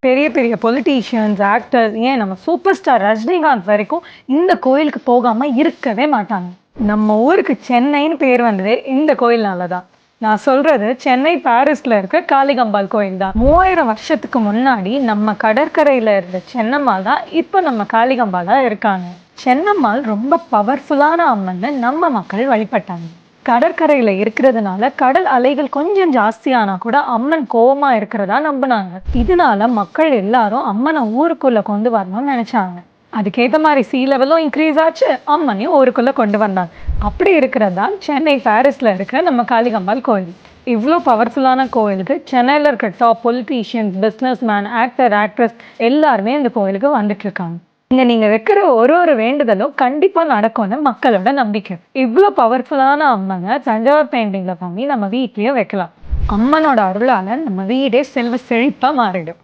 பெரிய பெரிய politicians, actors ஏன் நம்ம சூப்பர் ஸ்டார் ரஜினிகாந்த் வரைக்கும் இந்த கோயிலுக்கு போகாம இருக்கவே மாட்டாங்க. நம்ம ஊருக்கு சென்னைன்னு பேர் வந்ததே இந்த கோயில்னால தான். நான் சொல்றது சென்னை பாரிஸ்ல இருக்க காளிகம்பாள் கோயில் தான். 3000 வருஷத்துக்கு முன்னாடி நம்ம கடற்கரையில இருந்த சென்னம்மாள் தான் இப்ப நம்ம காளிகம்பாளா இருக்காங்க. சென்னம்மாள் ரொம்ப பவர்ஃபுல்லான அம்மன்னு நம்ம மக்கள் வழிபட்டாங்க. கடற்கரையில இருக்கிறதுனால கடல் அலைகள் கொஞ்சம் ஜாஸ்தியானா கூட அம்மன் கோவமா இருக்கிறதா நம்பினாங்க. இதனால மக்கள் எல்லாரும் அம்மனை ஊருக்குள்ள கொண்டு வரணும்னு நினைச்சாங்க. அதுக்கேற்ற மாதிரி சீ லெவலும் இன்க்ரீஸ் ஆச்சு, அம்மனையும் ஊருக்குள்ள கொண்டு வந்தாங்க. அப்படி இருக்கிறதா சென்னை பாரிஸ்ல இருக்கிற நம்ம காளிகம்பாள் கோயில். இவ்வளோ பவர்ஃபுல்லான கோயிலுக்கு சென்னையில் இருக்க top politicians, business man, actor, actress எல்லாருமே இந்த கோயிலுக்கு வந்துட்டு இருக்காங்க. இங்க நீங்க வைக்கிற ஒரு வேண்டுதலும் கண்டிப்பா நடக்கும்னு மக்களோட நம்பிக்கை. இவ்வளோ பவர்ஃபுல்லான அம்மனை தஞ்சாவூர் பெயிண்டிங்ல பண்ணி நம்ம வீட்லயும் வைக்கலாம். அம்மனோட அருளால நம்ம வீடே செல்வ செழிப்பா மாறிடும்.